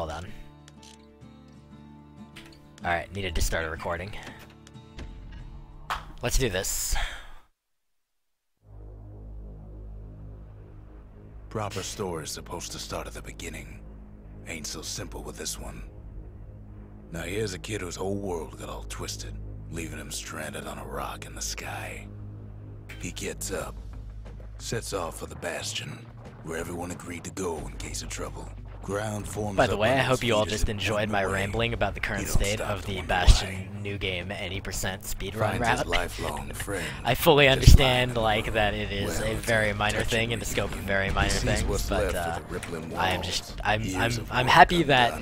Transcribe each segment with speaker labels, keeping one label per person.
Speaker 1: well done. Alright, needed to start a recording. Let's do this.
Speaker 2: Proper story is supposed to start at the beginning. Ain't so simple with this one. Now here's a kid whose whole world got all twisted, leaving him stranded on a rock in the sky. He gets up, sets off for the Bastion, where everyone agreed to go in case of trouble. Ground forms.
Speaker 1: By the way, I hope you all just enjoyed my rambling about the current state of the Bastion new game any percent speedrun route. I fully understand like that it is a very minor thing in the scope of very minor things, but I'm happy that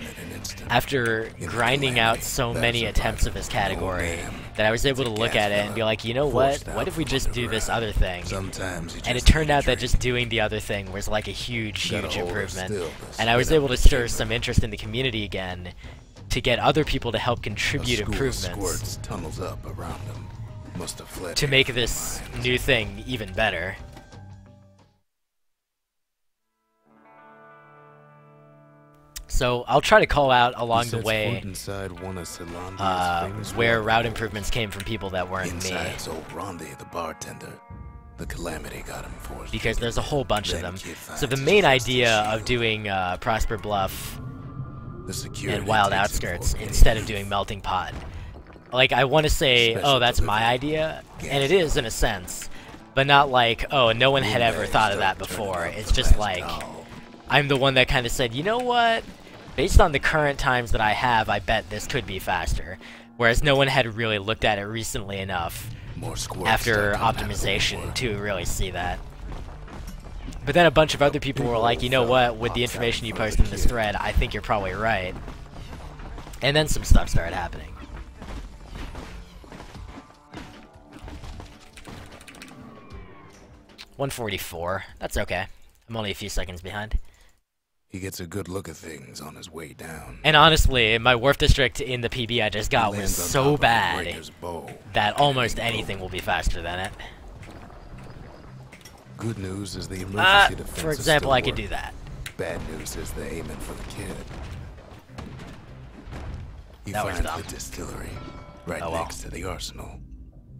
Speaker 1: after grinding out so many attempts of this category, that I was able to look at it and be like, you know what if we just do this other thing? And it turned out that just doing the other thing was like a huge improvement, and I was able to stir some interest in the community again to get other people to help contribute improvements to make this new thing even better. So I'll try to call out along the way where route improvements came from people that weren't me.
Speaker 2: The calamity got him forced.
Speaker 1: Because there's a whole bunch of them. So the main idea of doing Prosper Bluff and Wild Outskirts instead of doing Melting Pot, like, I want to say, oh, that's my idea, and it is in a sense, but not like, oh, no one had ever thought of that before. It's just like, I'm the one that kind of said, you know what? Based on the current times that I have, I bet this could be faster. Whereas no one had really looked at it recently enough after optimization to really see that. But then a bunch of other people were like, you know what, with the information you post in this thread, I think you're probably right. And then some stuff started happening. $144. That's okay. I'm only a few seconds behind.
Speaker 2: He gets a good look at things on his way down.
Speaker 1: And honestly, my Wharf District in the PB I just got was so bad that almost anything will be faster than it.
Speaker 2: Good news is the emergency defense.
Speaker 1: For example, I could do that.
Speaker 2: Bad news is the aiming for the kid. He
Speaker 1: That was
Speaker 2: finds
Speaker 1: dumb.
Speaker 2: the distillery right next to the arsenal.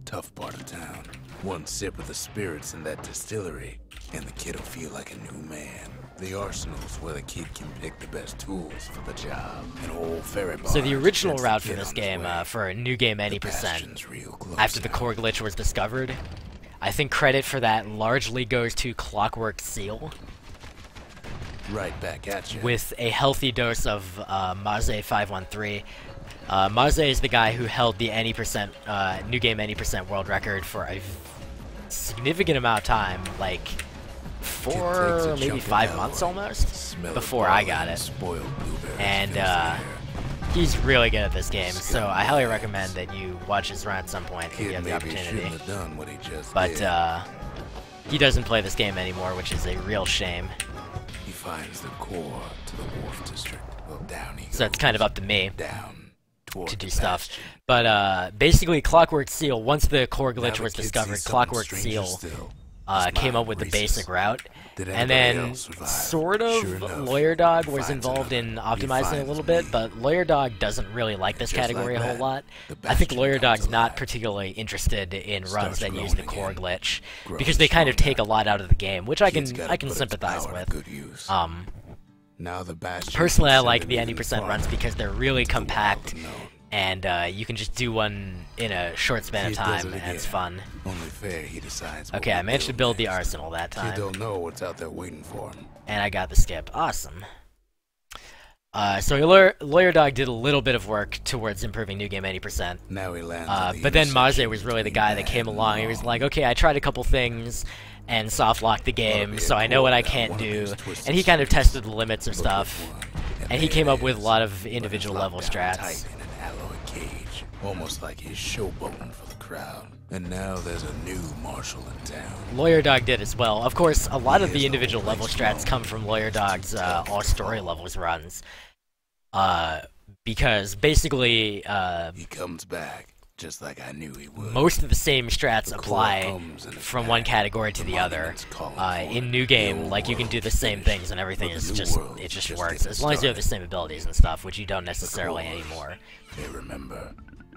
Speaker 2: Tough part of town. One sip of the spirits in that distillery, and the kid'll feel like a new man. The arsenal's where the kid can pick the best tools for the job. An old ferry bar.
Speaker 1: So the original route for this game, for a new game any percent, after the core glitch was discovered, I think credit for that largely goes to Clockwork Seal.
Speaker 2: Right back at you.
Speaker 1: With a healthy dose of Maze513. Maze is the guy who held the any percent, new game any percent world record for a significant amount of time, like 4, maybe 5 months almost, before I got it. And he's really good at this game, so I highly recommend that you watch his run at some point if you have the opportunity. But he doesn't play this game anymore, which is a real shame.
Speaker 2: He finds the core to the Wharf District. Well, down he goes.
Speaker 1: So it's kind of up to me
Speaker 2: to
Speaker 1: do stuff. But basically, Clockwork Seal, once the core glitch was discovered, Clockwork Seal came up with the basic route, and then sort of Lawyer Dog was involved in optimizing a little bit, but Lawyer Dog doesn't really like this category a whole lot. I think Lawyer Dog's not particularly interested in runs that use the core glitch, because they kind of take a lot out of the game, which I can sympathize with. Personally, I like the 90% runs because they're really compact, and you can just do one in a short span of time, and it's fun. Okay, I managed to build the arsenal that time.
Speaker 2: Don't know what's out there waiting for him.
Speaker 1: And I got the skip. Awesome. So Lawyer Dog did a little bit of work towards improving New Game 80%.
Speaker 2: Now he lands
Speaker 1: but then Maze was really the guy that came along. He was like, okay, I tried a couple things and soft locked the game, so I know what I can't do. And he kind of tested the limits of stuff. And he came up with a lot of individual level strats.
Speaker 2: Almost like he's showboating for the crowd. And now there's a new marshal in town.
Speaker 1: Lawyer Dog did as well. Of course, a lot of the individual level strats come from Lawyer Dog's all story levels runs. Because basically,
Speaker 2: he comes back. just like I knew he would.
Speaker 1: Most of the same strats
Speaker 2: The
Speaker 1: apply
Speaker 2: core comes in its
Speaker 1: from
Speaker 2: pack.
Speaker 1: one category to
Speaker 2: The
Speaker 1: the other.
Speaker 2: monument's calling for
Speaker 1: In
Speaker 2: it.
Speaker 1: New
Speaker 2: The
Speaker 1: Game,
Speaker 2: old
Speaker 1: like, you can
Speaker 2: world
Speaker 1: do the
Speaker 2: is
Speaker 1: same
Speaker 2: finished,
Speaker 1: things and everything
Speaker 2: but
Speaker 1: is
Speaker 2: the new
Speaker 1: just,
Speaker 2: world
Speaker 1: it just
Speaker 2: just
Speaker 1: works.
Speaker 2: getting
Speaker 1: As long as you have the
Speaker 2: started.
Speaker 1: same abilities and stuff, which you don't necessarily
Speaker 2: cores,
Speaker 1: anymore.
Speaker 2: They remember.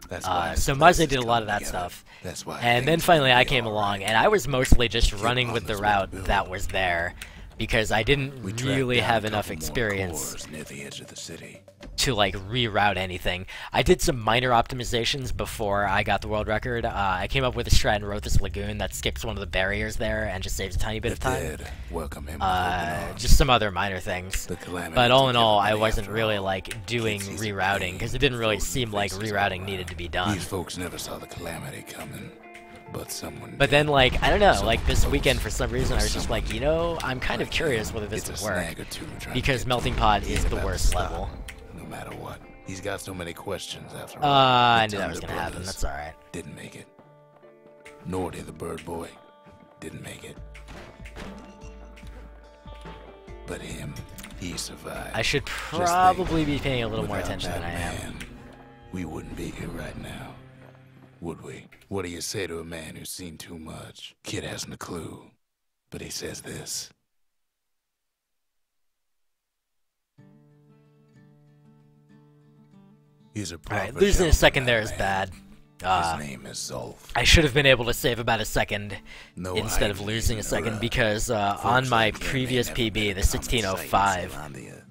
Speaker 2: That's why
Speaker 1: So
Speaker 2: this
Speaker 1: Maze
Speaker 2: place
Speaker 1: did a
Speaker 2: is
Speaker 1: lot of
Speaker 2: coming
Speaker 1: that
Speaker 2: together.
Speaker 1: stuff.
Speaker 2: That's why
Speaker 1: And then
Speaker 2: things are
Speaker 1: finally
Speaker 2: gonna
Speaker 1: I
Speaker 2: be
Speaker 1: came
Speaker 2: all
Speaker 1: along,
Speaker 2: right.
Speaker 1: and I was mostly just
Speaker 2: Kid
Speaker 1: running with the
Speaker 2: promised what to
Speaker 1: route
Speaker 2: build.
Speaker 1: that was there, because I didn't
Speaker 2: We tracked
Speaker 1: really
Speaker 2: down
Speaker 1: have
Speaker 2: a
Speaker 1: enough
Speaker 2: couple more
Speaker 1: experience
Speaker 2: cores near the edge of the city.
Speaker 1: to, like, reroute anything. I did some minor optimizations before I got the world record. I came up with a strat in Rothus Lagoon that skips one of the barriers there and just saves a tiny bit of time.
Speaker 2: Dead welcome him with open arms.
Speaker 1: Just some other minor things.
Speaker 2: The calamity
Speaker 1: But all in
Speaker 2: took
Speaker 1: all, I
Speaker 2: everybody
Speaker 1: wasn't
Speaker 2: after
Speaker 1: really,
Speaker 2: all.
Speaker 1: like, doing
Speaker 2: Kid sees a
Speaker 1: rerouting,
Speaker 2: pain,
Speaker 1: because it didn't really
Speaker 2: frozen
Speaker 1: seem like
Speaker 2: faces all
Speaker 1: rerouting
Speaker 2: around.
Speaker 1: needed to be done.
Speaker 2: These folks never saw the calamity coming, but someone
Speaker 1: But
Speaker 2: did.
Speaker 1: then, like, I don't know, like, this
Speaker 2: Someone
Speaker 1: weekend,
Speaker 2: close.
Speaker 1: for some reason, I was just like, you know, I'm kind of curious whether this
Speaker 2: It's
Speaker 1: would
Speaker 2: a
Speaker 1: work.
Speaker 2: snag or two trying to
Speaker 1: Because
Speaker 2: get
Speaker 1: Melting
Speaker 2: to him.
Speaker 1: Pot
Speaker 2: He
Speaker 1: is
Speaker 2: ain't
Speaker 1: the
Speaker 2: about to
Speaker 1: worst
Speaker 2: stop,
Speaker 1: level.
Speaker 2: no matter what. He's got so many questions after all.
Speaker 1: I
Speaker 2: The
Speaker 1: knew that was
Speaker 2: Thunder
Speaker 1: gonna happen,
Speaker 2: Brothers
Speaker 1: that's alright.
Speaker 2: Didn't make it. Nor did the Bird Boy. Didn't make it. But him, he survived.
Speaker 1: I should
Speaker 2: think,
Speaker 1: probably be paying a little more
Speaker 2: Without
Speaker 1: attention than I
Speaker 2: that
Speaker 1: am.
Speaker 2: man, we wouldn't be here right now, would we? What do you say to a man who's seen too much? Kid hasn't a clue, but he says this. He's a
Speaker 1: Alright,
Speaker 2: proper
Speaker 1: losing a second
Speaker 2: gentleman,
Speaker 1: there is
Speaker 2: that
Speaker 1: bad.
Speaker 2: man. His name is Zolf.
Speaker 1: I should have been able to save about a second
Speaker 2: No
Speaker 1: instead of
Speaker 2: hiding
Speaker 1: losing
Speaker 2: in
Speaker 1: a
Speaker 2: the
Speaker 1: second
Speaker 2: rut.
Speaker 1: because
Speaker 2: Folks
Speaker 1: on my
Speaker 2: like him, they
Speaker 1: previous
Speaker 2: never
Speaker 1: PB,
Speaker 2: been
Speaker 1: the
Speaker 2: a common sight in
Speaker 1: 1605,
Speaker 2: Zealandia.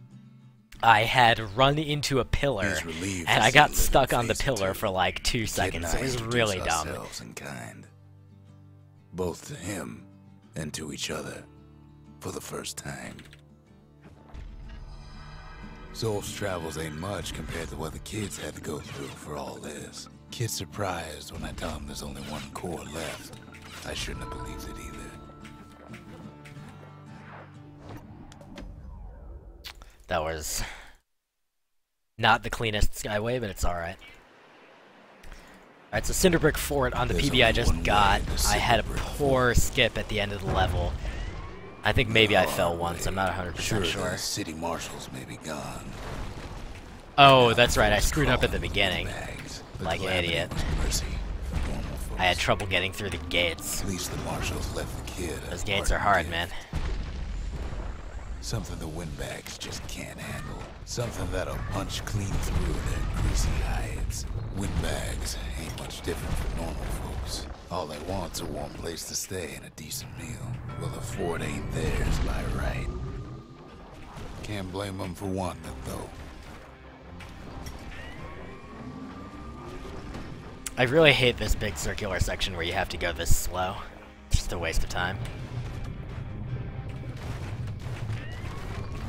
Speaker 1: I had run into a pillar
Speaker 2: He's relieved
Speaker 1: and
Speaker 2: to
Speaker 1: I
Speaker 2: see
Speaker 1: got
Speaker 2: the
Speaker 1: stuck
Speaker 2: living
Speaker 1: on the
Speaker 2: face
Speaker 1: pillar
Speaker 2: too.
Speaker 1: for like 2
Speaker 2: Kid and
Speaker 1: seconds.
Speaker 2: I
Speaker 1: It was
Speaker 2: introduce
Speaker 1: really dumb.
Speaker 2: ourselves in kind, both to him and to each other, for the first time. Zolf's travels ain't much compared to what the kids had to go through for all this. Kid's surprised when I tell him there's only one core left. I shouldn't have believed it either.
Speaker 1: That was not the cleanest skyway, but it's alright. Alright, so Cinderbrick Fort on the
Speaker 2: There's
Speaker 1: PB I
Speaker 2: only
Speaker 1: just
Speaker 2: one
Speaker 1: got.
Speaker 2: way to
Speaker 1: I had a
Speaker 2: Cinderbrick
Speaker 1: poor skip at the end of the level. I think maybe I fell once, I'm not 100%
Speaker 2: Sure,
Speaker 1: sure.
Speaker 2: the city marshals may be gone.
Speaker 1: Oh, that's right, I
Speaker 2: Folks
Speaker 1: screwed up at the
Speaker 2: crawling
Speaker 1: beginning.
Speaker 2: bags. The
Speaker 1: Like an
Speaker 2: calamity
Speaker 1: idiot.
Speaker 2: was mercy for normal folks.
Speaker 1: I had trouble getting through the gates.
Speaker 2: At least the marshals left the kid.
Speaker 1: Those
Speaker 2: a
Speaker 1: gates are hard,
Speaker 2: parting
Speaker 1: man.
Speaker 2: gift. Something the windbags just can't handle. Something that'll punch clean through their greasy hides. Windbags ain't much different from normal folks. All they want's a warm place to stay and a decent meal. Well, the fort ain't theirs by right. Can't blame them for wanting it, though.
Speaker 1: I really hate this big circular section where you have to go this slow. Just a waste of time.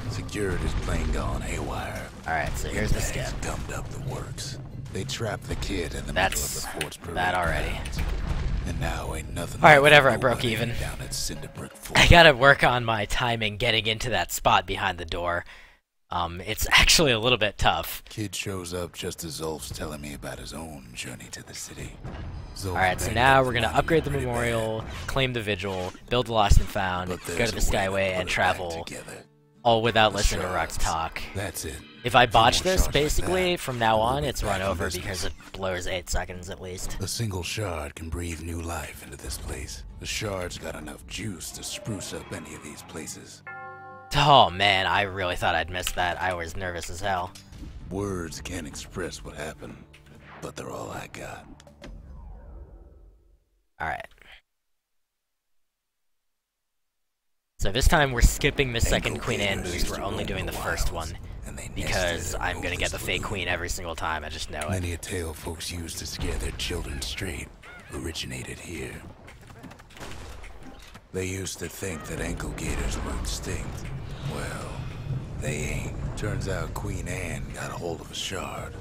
Speaker 2: Security's plane gone haywire.
Speaker 1: Alright, so here's the skip.
Speaker 2: Windbags gummed up the works. They trapped the kid in the
Speaker 1: That's
Speaker 2: middle of the fort's parade
Speaker 1: that already.
Speaker 2: grounds. And now ain't nothing.
Speaker 1: Alright,
Speaker 2: left
Speaker 1: whatever,
Speaker 2: for
Speaker 1: I broke
Speaker 2: nobody
Speaker 1: even.
Speaker 2: Down at Cinderbrick Fort.
Speaker 1: I gotta work on my timing getting into that spot behind the door. It's actually a little bit tough.
Speaker 2: Kid shows up just as Zolf's telling me about his own journey to the city.
Speaker 1: Alright, so now we're gonna upgrade the memorial, claim the vigil, build the lost and found, go to the Skyway, and travel, all without listening to Rock's talk.
Speaker 2: That's it.
Speaker 1: If I botch
Speaker 2: more
Speaker 1: this,
Speaker 2: shards like
Speaker 1: basically,
Speaker 2: that,
Speaker 1: from now
Speaker 2: we'll
Speaker 1: on,
Speaker 2: be
Speaker 1: it's
Speaker 2: back
Speaker 1: run
Speaker 2: in
Speaker 1: over
Speaker 2: business.
Speaker 1: because it blows 8 seconds at least.
Speaker 2: A single shard can breathe new life into this place. The shard's got enough juice to spruce up any of these places.
Speaker 1: Oh man, I really thought I'd missed that. I was nervous as hell.
Speaker 2: Words can't express what happened, but they're all I got.
Speaker 1: Alright. So this time we're skipping the second Queen Anne boost, we're only doing the first one. Because I'm gonna get the fake queen every single time, I just know it.
Speaker 2: Many a tale folks use to scare their children straight originated here. They used to think that ankle gators were extinct. Well, they ain't. Turns out Queen Anne got a hold of a shard.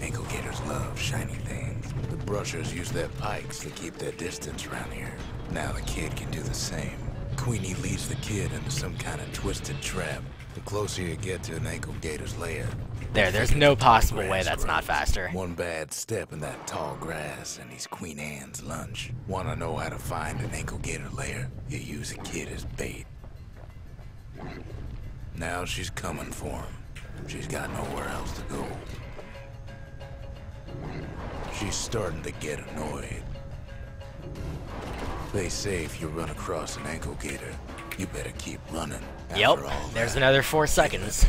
Speaker 2: Ankle gators love shiny things. The brushers use their pikes to keep their distance around here. Now the kid can do the same. Queenie leads the kid into some kind of twisted trap. The closer you get to an ankle gator's lair,
Speaker 1: There's no possible way that's not faster.
Speaker 2: one bad step in that tall grass and he's Queen Anne's lunch. Wanna know how to find an ankle gator lair? You use a kid as bait. Now she's coming for him. She's got nowhere else to go. She's starting to get annoyed. They say if you run across an ankle gator, you better keep running.
Speaker 1: Yep, there's another 4 seconds.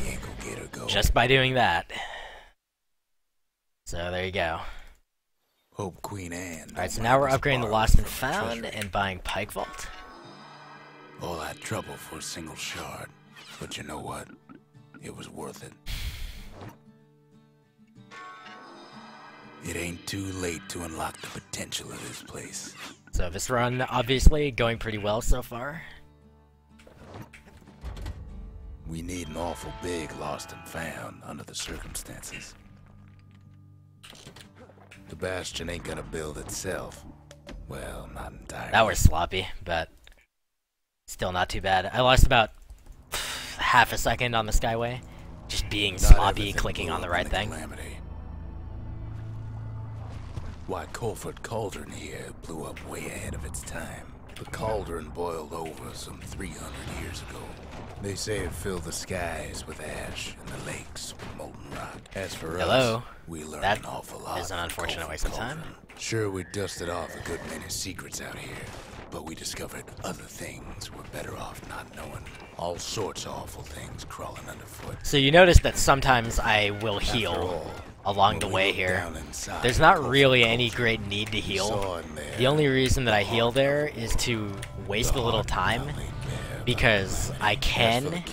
Speaker 1: Just by doing that. So there you go.
Speaker 2: Hope Queen Anne.
Speaker 1: Alright, so now we're upgrading the Lost and Found and buying Pike Vault.
Speaker 2: All that trouble for a single shard. But you know what? It was worth it. It ain't too late to unlock the potential of this place.
Speaker 1: So this run, obviously, going pretty well so far.
Speaker 2: We need an awful big Lost and Found under the circumstances. The Bastion ain't gonna build itself. Well, not entirely.
Speaker 1: That was sloppy, but still not too bad. I lost about half a second on the Skyway. Just being sloppy, clicking on the right thing.
Speaker 2: Calamity. Why, Colford Cauldron here blew up way ahead of its time. The cauldron boiled over some 300 years ago. They say it filled the skies with ash and the lakes with molten rock. As for us, we learned an awful lot.
Speaker 1: That is an unfortunate waste of time.
Speaker 2: Sure, we dusted off a good many secrets out here, but we discovered other things we're better off not knowing. All sorts of awful things crawling underfoot.
Speaker 1: So you notice that sometimes I will heal along the way here. There's not really any great need to heal. The only reason that I heal there is to waste a little time, because I can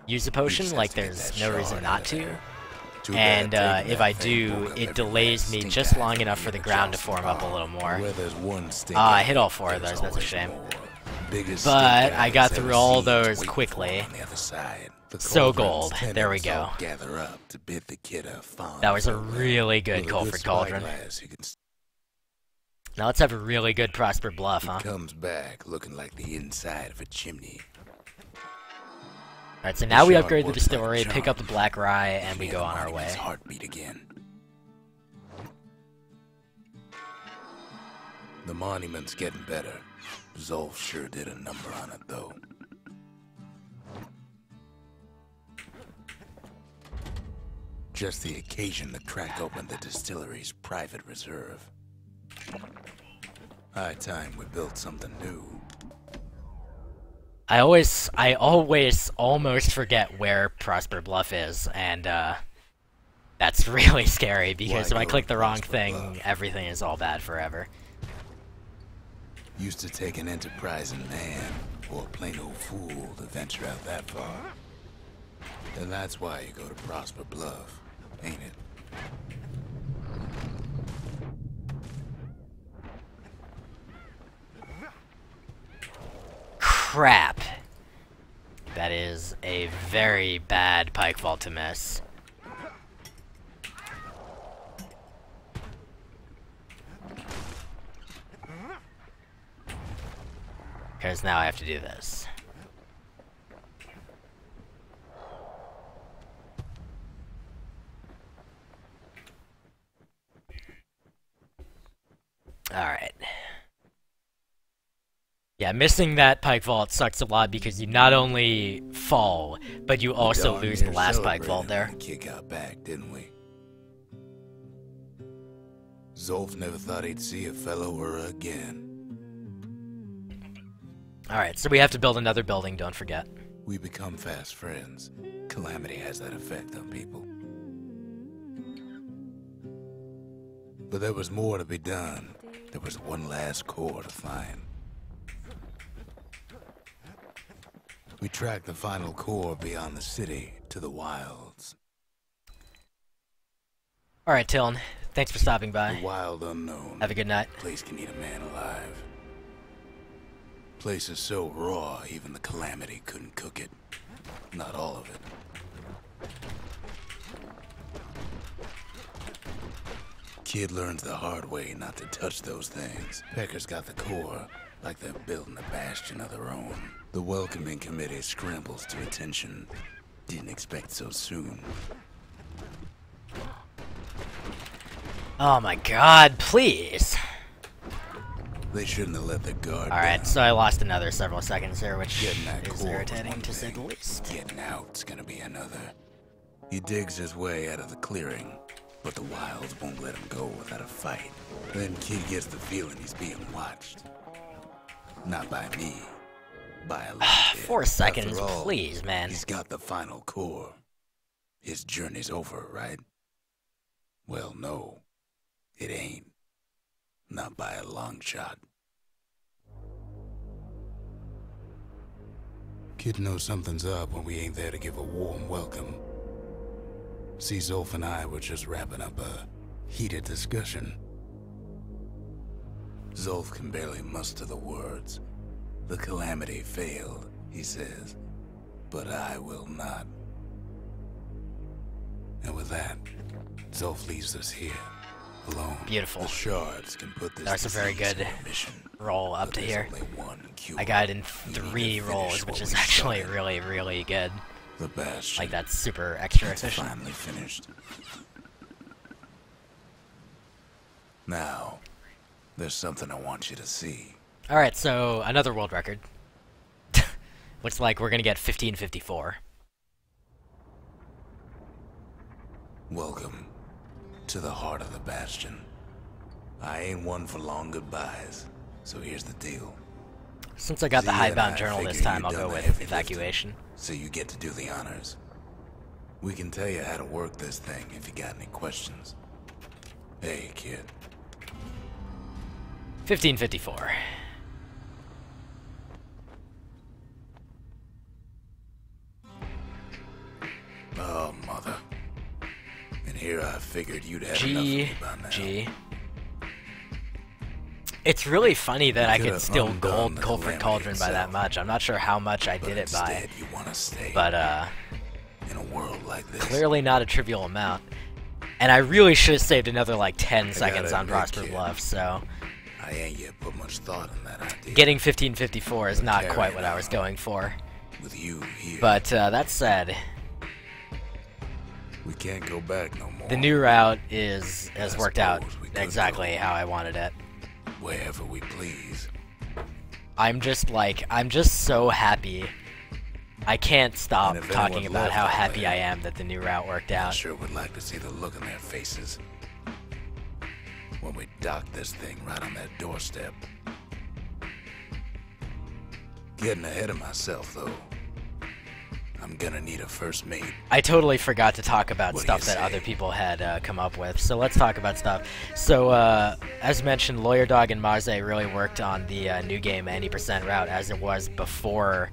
Speaker 1: use a potion, like there's no reason not to. And if I do, it delays me just long enough for the ground to form up a little more. I hit all 4 of those, that's a shame. But I got through all those quickly. So gold. There we go. That was a really good Colford Cauldron. Now let's have a really good Prosper Bluff, huh?
Speaker 2: Comes back looking like the inside of a chimney.
Speaker 1: Alright, so now we upgrade the distillery, pick up the Black Rye, and we go on our way.
Speaker 2: Heartbeat again. The monument's getting better. Zolf sure did a number on it, though. Just the occasion to crack open the distillery's private reserve. High time we built something new.
Speaker 1: I always almost forget where Prosper Bluff is, and that's really scary, because if I click the wrong thing, everything is all bad forever.
Speaker 2: Used to take an enterprising man, or a plain old fool, to venture out that far. And that's why you go to Prosper Bluff, ain't it?
Speaker 1: Crap. That is a very bad Pike Vault to miss. Because now I have to do this. Alright. Yeah, missing that Pike Vault sucks a lot because you not only fall, but you also lose the last Pike Vault there.
Speaker 2: Kick out back, didn't we? Zolf never thought he'd see a fellow or again.
Speaker 1: Alright, so we have to build another building, don't forget.
Speaker 2: We become fast friends. Calamity has that effect on people. But there was more to be done. There was one last core to find. We tracked the final core beyond the city to the wilds.
Speaker 1: Alright, Tillin. Thanks for stopping by.
Speaker 2: The wild unknown.
Speaker 1: Have a good night.
Speaker 2: Place can eat a man alive. Place is so raw, even the Calamity couldn't cook it. Not all of it. Kid learns the hard way not to touch those things. Pecker's got the core, like they're building a bastion of their own. The welcoming committee scrambles to attention. Didn't expect so soon.
Speaker 1: Oh my god, please!
Speaker 2: They shouldn't have let the guard
Speaker 1: Alright,
Speaker 2: down.
Speaker 1: so I lost another several seconds here, which is irritating to say the least.
Speaker 2: Getting out's gonna be another. He digs his way out of the clearing. but the wilds won't let him go without a fight. Then Kid gets the feeling he's being watched. Not by me, by a little kid.
Speaker 1: 4 seconds,
Speaker 2: After all,
Speaker 1: please, man.
Speaker 2: He's got the final core. His journey's over, right? Well, no, it ain't. Not by a long shot. Kid knows something's up when we ain't there to give a warm welcome. See, Zolf and I were just wrapping up a heated discussion. Zolf can barely muster the words. The calamity failed, he says, but I will not. And with that, Zolf leaves us here, alone.
Speaker 1: Beautiful.
Speaker 2: The shards can put this
Speaker 1: That's a very good roll up to here. I got it in 3 rolls, which is actually really, really good.
Speaker 2: The Bastion.
Speaker 1: Like, that's super extra efficient.
Speaker 2: Finally finished. Now, there's something I want you to see.
Speaker 1: Alright, so another world record. Looks like we're gonna get 1554.
Speaker 2: Welcome to the heart of the Bastion. I ain't one for long goodbyes, so here's the deal.
Speaker 1: Since I got the Hidebound Journal this time, I'll go with Evacuation.
Speaker 2: So you get to do the honors. We can tell you how to work this thing if you got any questions. Hey, kid.
Speaker 1: 1554.
Speaker 2: Oh, mother. And here I figured you'd have enough of me by now.
Speaker 1: G. It's really funny that I could still gold Culprit Cauldron by that much. I'm not sure how much I did it by,
Speaker 2: you wanna stay
Speaker 1: but
Speaker 2: in a world like this.
Speaker 1: Clearly not a trivial amount. And I really should have saved another like 10 seconds on Prosper Bluff, so
Speaker 2: I ain't yet put much thought in that idea.
Speaker 1: getting 1554 is not quite what I was going for.
Speaker 2: With you here.
Speaker 1: But that said,
Speaker 2: we can't go back no more.
Speaker 1: the new route has worked out exactly how I wanted it.
Speaker 2: Wherever we please.
Speaker 1: I'm just so happy. I can't stop talking about how happy I am that the new route worked out.
Speaker 2: I sure would like to see the look in their faces when we dock this thing right on their doorstep. Getting ahead of myself, though. I'm gonna need a first mate.
Speaker 1: I totally forgot to talk about stuff that other people had come up with, so let's talk about stuff. So, as mentioned, Lawyer Dog and Maze really worked on the new game 80% route as it was before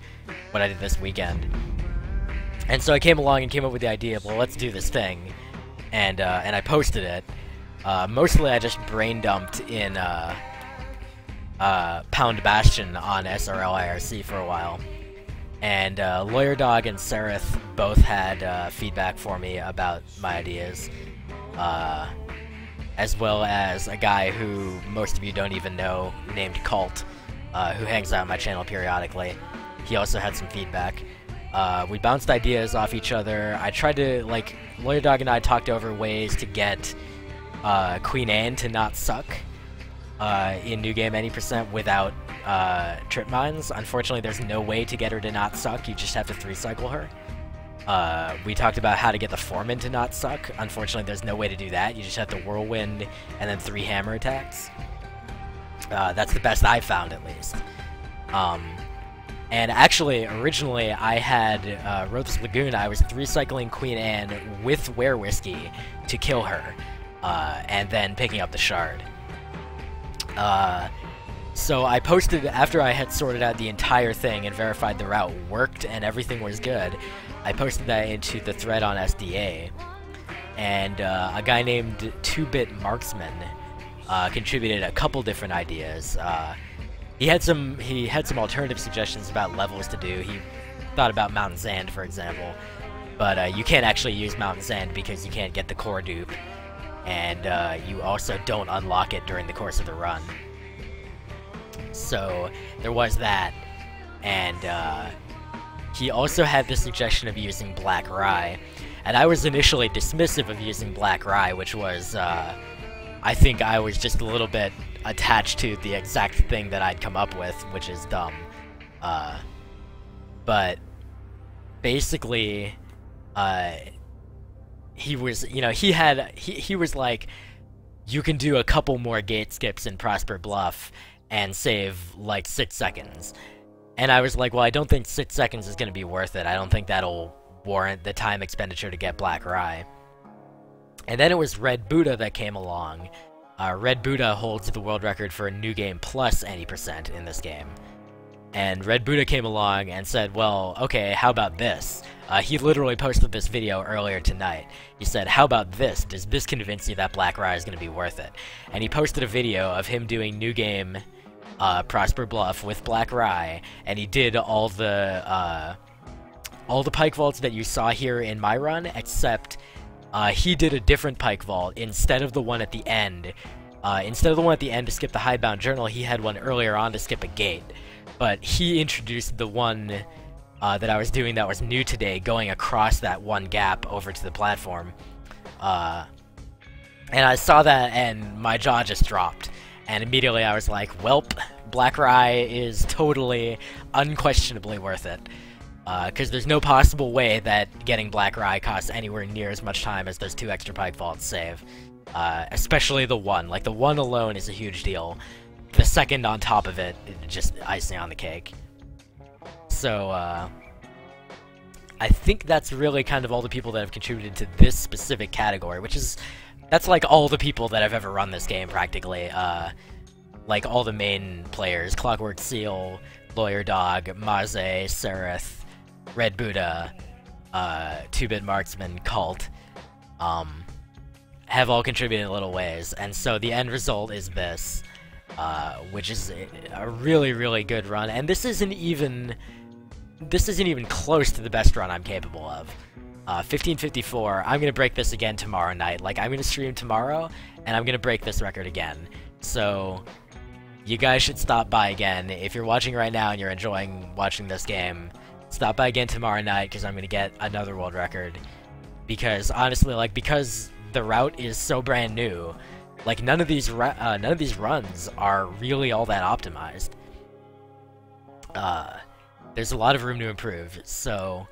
Speaker 1: what I did this weekend. And so I came along and came up with the idea of, well, let's do this thing, and I posted it. Mostly I just brain dumped in Pound Bastion on SRL IRC for a while. And Lawyer Dog and Sereth both had feedback for me about my ideas, as well as a guy who most of you don't even know, named Cult, who hangs out on my channel periodically. He also had some feedback. We bounced ideas off each other. I tried to, like, Lawyer Dog and I talked over ways to get Queen Anne to not suck in New Game 80% without trip mines. Unfortunately, there's no way to get her to not suck. You just have to 3-cycle her. We talked about how to get the Foreman to not suck. Unfortunately, there's no way to do that. You just have to Whirlwind and then 3 hammer attacks. That's the best I found, at least. And actually, originally, I had Roth's Lagoon. I was 3-cycling Queen Anne with Were Whiskey to kill her, and then picking up the shard. So I posted, after I had sorted out the entire thing and verified the route worked and everything was good, I posted that into the thread on SDA, and a guy named 2-Bit Marksman contributed a couple different ideas. He had some alternative suggestions about levels to do. He thought about Mountain Sand, for example, but you can't actually use Mountain Sand because you can't get the core dupe, and you also don't unlock it during the course of the run. So there was that, and he also had the suggestion of using Black Rye, and I was initially dismissive of using Black Rye, which was, I think I was just a little bit attached to the exact thing that I'd come up with, which is dumb. But basically, he was, you know, he was like, you can do a couple more gate skips in Prosper Bluff and save like 6 seconds. And I was like, well, I don't think 6 seconds is going to be worth it. I don't think that'll warrant the time expenditure to get Black Rye. And then it was Red Buddha that came along. Red Buddha holds the world record for a new game plus any % in this game. And Red Buddha came along and said, well, okay, how about this? He literally posted this video earlier tonight. He said, how about this? Does this convince you that Black Rye is going to be worth it? And he posted a video of him doing new game Prosper Bluff with Black Rye, and he did all the pike vaults that you saw here in my run, except he did a different pike vault instead of the one at the end. Instead of the one at the end to skip the Hidebound Journal, he had one earlier on to skip a gate. But he introduced the one that I was doing that was new today, going across that one gap over to the platform. And I saw that, and my jaw just dropped. And immediately I was like, welp, Black Rye is totally, unquestionably worth it. Because there's no possible way that getting Black Rye costs anywhere near as much time as those 2 extra pike vaults save. Especially the one. Like, the one alone is a huge deal. The second on top of it, just icing on the cake. So, I think that's really kind of all the people that have contributed to this specific category, which is... That's like all the people that have ever run this game, practically. Like all the main players. Clockwork Seal, Lawyer Dog, Maze, Sereth, Red Buddha, 2-Bit Marksman, Cult, have all contributed in little ways. And so the end result is this, which is a really, really good run. And this isn't even close to the best run I'm capable of. 1554, I'm gonna break this again tomorrow night. Like, I'm gonna stream tomorrow, and I'm gonna break this record again. So, you guys should stop by again. If you're watching right now and you're enjoying watching this game, stop by again tomorrow night, because I'm gonna get another world record. Because, honestly, like, because the route is so brand new, like, none of these runs are really all that optimized. There's a lot of room to improve, so...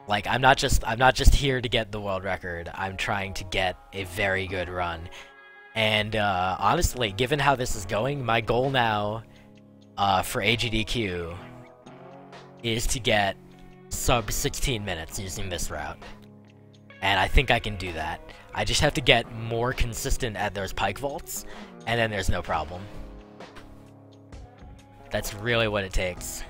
Speaker 1: Like, I'm not just here to get the world record, I'm trying to get a very good run. And, honestly, given how this is going, my goal now, for AGDQ, is to get sub 16 minutes using this route. And I think I can do that. I just have to get more consistent at those pike vaults, and then there's no problem. That's really what it takes.